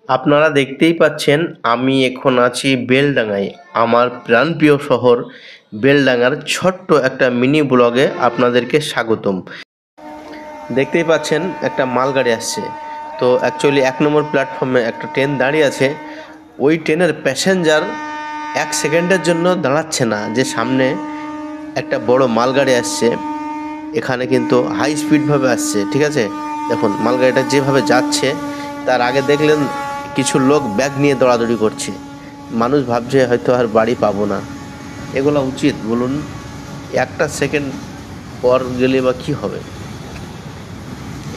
আপনারা দেখতেই পাচ্ছেন আমি এখন আছি বেলডাঙায়। আমার প্রাণপ্রিয় শহর বেলডাঙার ছোট্ট একটা মিনি ব্লগে আপনাদেরকে স্বাগতম। দেখতেই পাচ্ছেন একটা মালগাড়ি আসছে। তো অ্যাকচুয়ালি ১ নম্বর প্ল্যাটফর্মে একটা ট্রেন দাঁড়িয়ে আছে। ওই ট্রেনের প্যাসেঞ্জার ১ সেকেন্ডের জন্য দাঁড়াচ্ছে না যে সামনে একটা বড় মালগাড়ি আসছে। এখানে কিন্তু হাই স্পিডভাবে আসছে, ঠিক আছে? দেখুন মালগাড়িটা যেভাবে যাচ্ছে তার আগে দেখলেন কিছু লোক ব্যাগ নিয়ে দৌড়াদৌড়ি করছে। মানুষ ভাবছে হয়তো আর বাড়ি পাবো না। এগুলো উচিত বলুন? একটা সেকেন্ড পর গেলে বা কী হবে?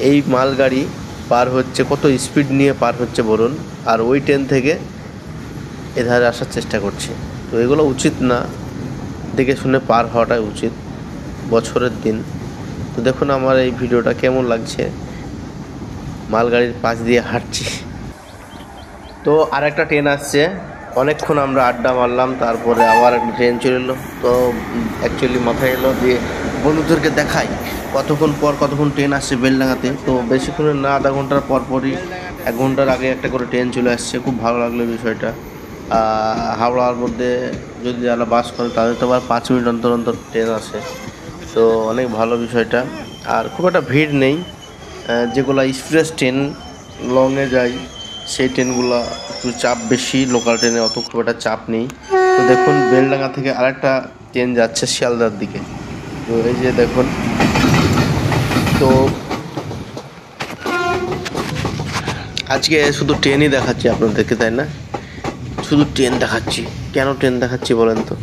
এই মালগাড়ি পার হচ্ছে, কত স্পিড নিয়ে পার হচ্ছে বলুন, আর ওই ট্রেন থেকে এধারে আসার চেষ্টা করছে। তো এগুলো উচিত না, দেখে শুনে পার হওয়াটাই উচিত বছরের দিন। তো দেখুন আমার এই ভিডিওটা কেমন লাগছে, মালগাড়ির পাশ দিয়ে হাঁটছি। তো আরেকটা ট্রেন আসছে, অনেকক্ষণ আমরা আড্ডা মারলাম, তারপরে আবার একটা ট্রেন চলে এলো। তো অ্যাকচুয়ালি মাথায় এলো যে বন্ধুদেরকে দেখাই কতক্ষণ ট্রেন আসছে বেলডাঙাতে। তো বেশিক্ষণের না, আধা ঘন্টার পরই ১ ঘন্টার আগে একটা করে ট্রেন চলে আসছে। খুব ভালো লাগলো বিষয়টা। হাওড়ার মধ্যে যদি যারা বাস করে তাদের তো আবার ৫ মিনিট অন্তর অন্তর ট্রেন আসে। তো অনেক ভালো বিষয়টা। আর খুব একটা ভিড় নেই। যেগুলো এক্সপ্রেস ট্রেন লংয়ে যায় সেই ট্রেনগুলো একটু চাপ বেশি, লোকাল ট্রেনে অত খুব একটা চাপ নেই। তো দেখুন বেলডাঙা থেকে আরেকটা ট্রেন যাচ্ছে শিয়ালদার দিকে। তো এই যে দেখুন, তো আজকে শুধু ট্রেনই দেখাচ্ছি আপনাদেরকে, তাই না? শুধু ট্রেন দেখাচ্ছি। কেন ট্রেন দেখাচ্ছি বলেন তো?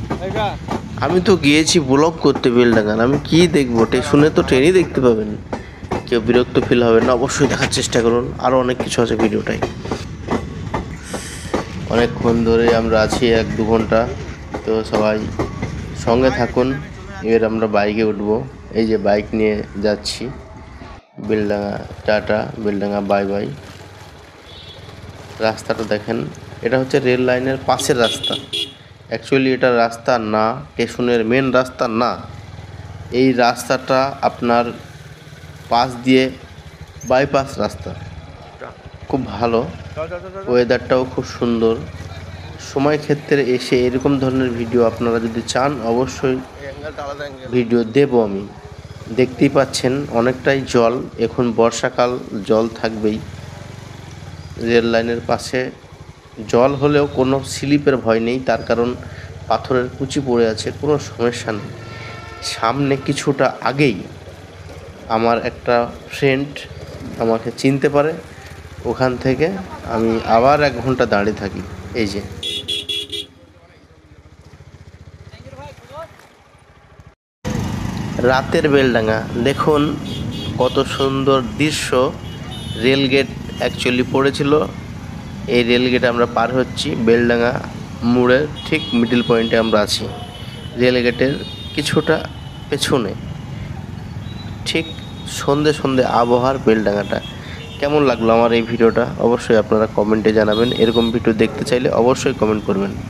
আমি তো গিয়েছি ব্লগ করতে বেলডাঙার, আমি কি দেখবো? শুনে তো ট্রেনই দেখতে পাবেন, কেউ বিরক্ত ফিল হবে না। অবশ্যই দেখার চেষ্টা করুন, আরও অনেক কিছু আছে ভিডিওটাই। অনেকক্ষণ ধরে আমরা আছি, ১-২ ঘন্টা। তো সবাই সঙ্গে থাকুন। এবার আমরা বাইকে উঠবো। এই যে বাইক নিয়ে যাচ্ছি। Beldanga tata, Beldanga bye bye. রাস্তাটা দেখেন, এটা হচ্ছে রেল লাইনের পাশের রাস্তা। অ্যাকচুয়ালি এটা রাস্তা না, স্টেশনের মেন রাস্তা না। এই রাস্তাটা আপনার পাশ দিয়ে বাইপাস রাস্তা। খুব ভালো, ওয়েদারটাও খুব সুন্দর। সময় ক্ষেত্রে এসে এরকম ধরনের ভিডিও আপনারা যদি চান অবশ্যই ভিডিও দেব আমি। দেখতেই পাচ্ছেন অনেকটাই জল, এখন বর্ষাকাল, জল থাকবেই। রেল লাইনের পাশে জল হলেও কোনো স্লিপের ভয় নেই, তার কারণ পাথরের কুচি পড়ে আছে, কোনো সমস্যা নেই। সামনে কিছুটা আগেই আমার একটা ফ্রেন্ড আমাকে চিনতে পারে, ওখান থেকে আমি আবার ১ ঘন্টা দাঁড়িয়ে থাকি। এই যে রাতের বেলডাঙা, দেখুন কত সুন্দর দৃশ্য। রেলগেট অ্যাকচুয়ালি পড়েছিল, এই রেলগেট আমরা পার হচ্ছি। বেলডাঙা মোড়ের ঠিক মিডল পয়েন্টে আমরা আছি, রেলগেটের কিছুটা পেছনে। ঠিক সন্ধে আবহাওয়ার বেলডাঙাটা। কেমন লাগলো আমার এই ভিডিওটা অবশ্যই আপনারা কমেন্টে জানাবেন। এরকম ভিডিও দেখতে চাইলে অবশ্যই কমেন্ট করবেন।